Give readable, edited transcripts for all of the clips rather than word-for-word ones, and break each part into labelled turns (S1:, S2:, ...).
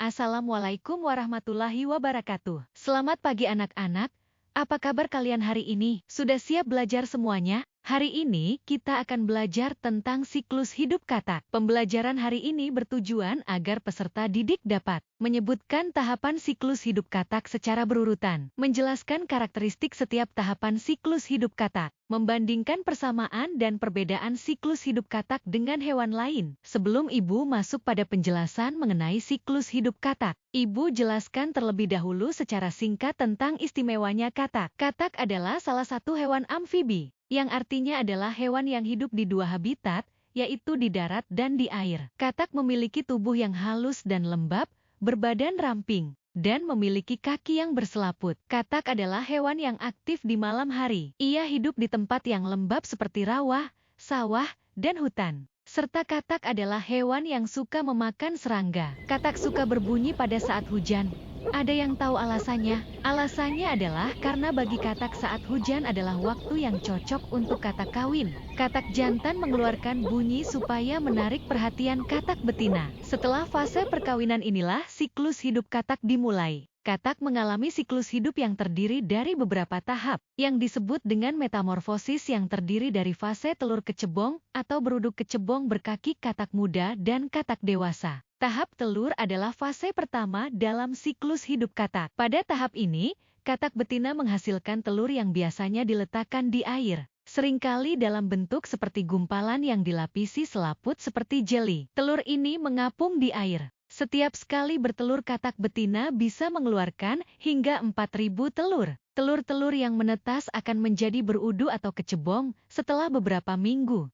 S1: Assalamualaikum warahmatullahi wabarakatuh. Selamat pagi anak-anak. Apa kabar kalian hari ini? Sudah siap belajar semuanya? Hari ini kita akan belajar tentang siklus hidup katak. Pembelajaran hari ini bertujuan agar peserta didik dapat menyebutkan tahapan siklus hidup katak secara berurutan, menjelaskan karakteristik setiap tahapan siklus hidup katak, membandingkan persamaan dan perbedaan siklus hidup katak dengan hewan lain. Sebelum Ibu masuk pada penjelasan mengenai siklus hidup katak, Ibu jelaskan terlebih dahulu secara singkat tentang istimewanya katak. Katak adalah salah satu hewan amfibi, yang artinya adalah hewan yang hidup di dua habitat, yaitu di darat dan di air. Katak memiliki tubuh yang halus dan lembab, berbadan ramping, dan memiliki kaki yang berselaput. Katak adalah hewan yang aktif di malam hari. Ia hidup di tempat yang lembab seperti rawa, sawah, dan hutan. Serta katak adalah hewan yang suka memakan serangga. Katak suka berbunyi pada saat hujan. Ada yang tahu alasannya? Alasannya adalah karena bagi katak saat hujan adalah waktu yang cocok untuk katak kawin. Katak jantan mengeluarkan bunyi supaya menarik perhatian katak betina. Setelah fase perkawinan inilah siklus hidup katak dimulai. Katak mengalami siklus hidup yang terdiri dari beberapa tahap, yang disebut dengan metamorfosis yang terdiri dari fase telur kecebong atau beruduk kecebong berkaki katak muda dan katak dewasa. Tahap telur adalah fase pertama dalam siklus hidup katak. Pada tahap ini, katak betina menghasilkan telur yang biasanya diletakkan di air, seringkali dalam bentuk seperti gumpalan yang dilapisi selaput seperti jeli. Telur ini mengapung di air. Setiap sekali bertelur katak betina bisa mengeluarkan hingga 4.000 telur. Telur-telur yang menetas akan menjadi berudu atau kecebong setelah beberapa minggu.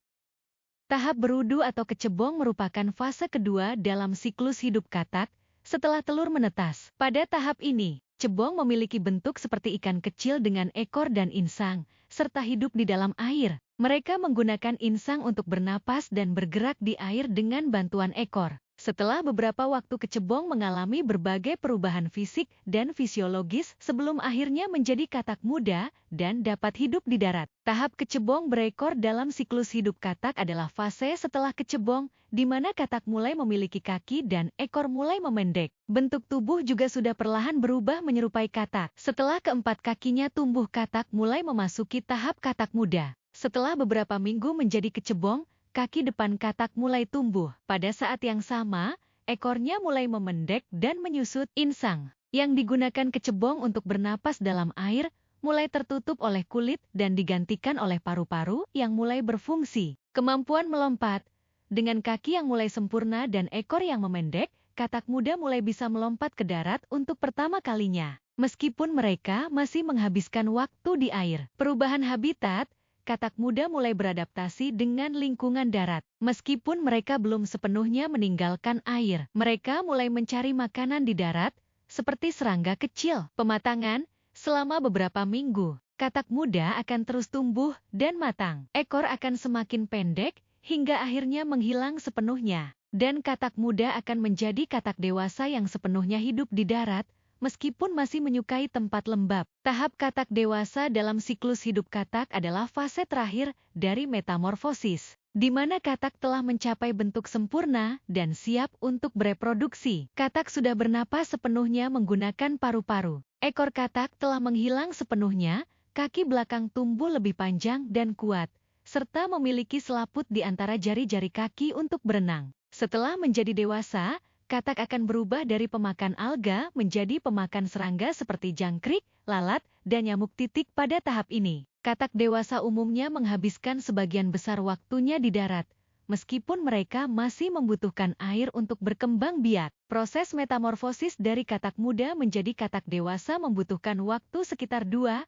S1: Tahap berudu atau kecebong merupakan fase kedua dalam siklus hidup katak setelah telur menetas. Pada tahap ini, cebong memiliki bentuk seperti ikan kecil dengan ekor dan insang, serta hidup di dalam air. Mereka menggunakan insang untuk bernapas dan bergerak di air dengan bantuan ekor. Setelah beberapa waktu kecebong mengalami berbagai perubahan fisik dan fisiologis sebelum akhirnya menjadi katak muda dan dapat hidup di darat. Tahap kecebong berekor dalam siklus hidup katak adalah fase setelah kecebong, di mana katak mulai memiliki kaki dan ekor mulai memendek. Bentuk tubuh juga sudah perlahan berubah menyerupai katak. Setelah keempat kakinya tumbuh, katak mulai memasuki tahap katak muda. Setelah beberapa minggu menjadi kecebong, kaki depan katak mulai tumbuh. Pada saat yang sama, ekornya mulai memendek dan menyusut. Insang yang digunakan kecebong untuk bernapas dalam air mulai tertutup oleh kulit dan digantikan oleh paru-paru yang mulai berfungsi. Kemampuan melompat. Dengan kaki yang mulai sempurna dan ekor yang memendek, katak muda mulai bisa melompat ke darat untuk pertama kalinya. Meskipun mereka masih menghabiskan waktu di air. Perubahan habitat. Katak muda mulai beradaptasi dengan lingkungan darat. Meskipun mereka belum sepenuhnya meninggalkan air, mereka mulai mencari makanan di darat, seperti serangga kecil. Pematangan, selama beberapa minggu, katak muda akan terus tumbuh dan matang. Ekor akan semakin pendek, hingga akhirnya menghilang sepenuhnya. Dan katak muda akan menjadi katak dewasa yang sepenuhnya hidup di darat, meskipun masih menyukai tempat lembab. Tahap katak dewasa dalam siklus hidup katak adalah fase terakhir dari metamorfosis, di mana katak telah mencapai bentuk sempurna dan siap untuk bereproduksi. Katak sudah bernapas sepenuhnya menggunakan paru-paru. Ekor katak telah menghilang sepenuhnya, kaki belakang tumbuh lebih panjang dan kuat, serta memiliki selaput di antara jari-jari kaki untuk berenang. Setelah menjadi dewasa, katak akan berubah dari pemakan alga menjadi pemakan serangga seperti jangkrik, lalat, dan nyamuk titik. Pada tahap ini, katak dewasa umumnya menghabiskan sebagian besar waktunya di darat, meskipun mereka masih membutuhkan air untuk berkembang biak. Proses metamorfosis dari katak muda menjadi katak dewasa membutuhkan waktu sekitar 2-4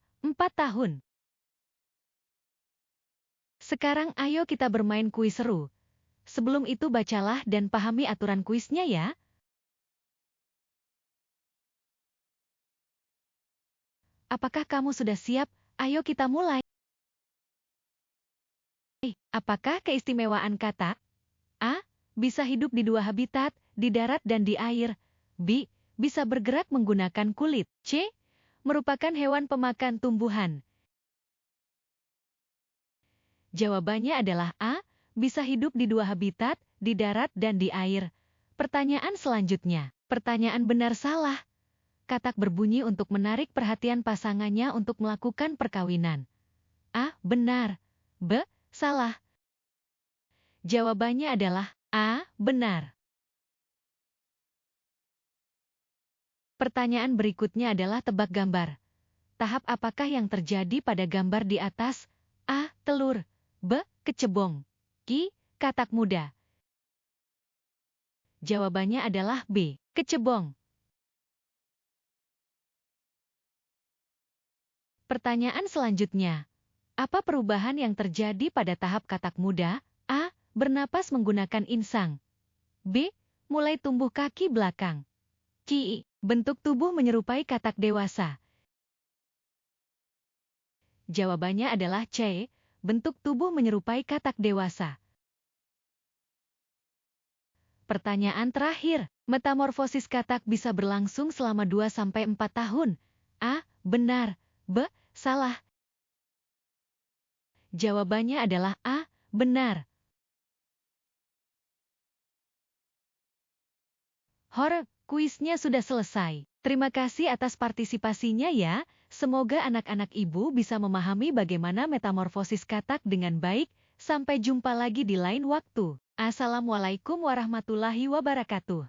S1: tahun. Sekarang ayo kita bermain kuis seru. Sebelum itu bacalah dan pahami aturan kuisnya ya. Apakah kamu sudah siap? Ayo kita mulai. Apakah keistimewaan katak? A. Bisa hidup di dua habitat, di darat dan di air. B. Bisa bergerak menggunakan kulit. C. Merupakan hewan pemakan tumbuhan. Jawabannya adalah A. Bisa hidup di dua habitat, di darat dan di air. Pertanyaan selanjutnya. Pertanyaan benar salah. Katak berbunyi untuk menarik perhatian pasangannya untuk melakukan perkawinan. A. Benar. B. Salah. Jawabannya adalah A. Benar. Pertanyaan berikutnya adalah tebak gambar. Tahap apakah yang terjadi pada gambar di atas? A. Telur. B. Kecebong. C. Katak muda. Jawabannya adalah B. Kecebong. Pertanyaan selanjutnya. Apa perubahan yang terjadi pada tahap katak muda? A. Bernapas menggunakan insang. B. Mulai tumbuh kaki belakang. C. Bentuk tubuh menyerupai katak dewasa. Jawabannya adalah C. Bentuk tubuh menyerupai katak dewasa. Pertanyaan terakhir. Metamorfosis katak bisa berlangsung selama 2-4 tahun. A. Benar. B. Salah. Jawabannya adalah A. Benar. Kuisnya sudah selesai. Terima kasih atas partisipasinya ya. Semoga anak-anak ibu bisa memahami bagaimana metamorfosis katak dengan baik. Sampai jumpa lagi di lain waktu. Assalamualaikum warahmatullahi wabarakatuh.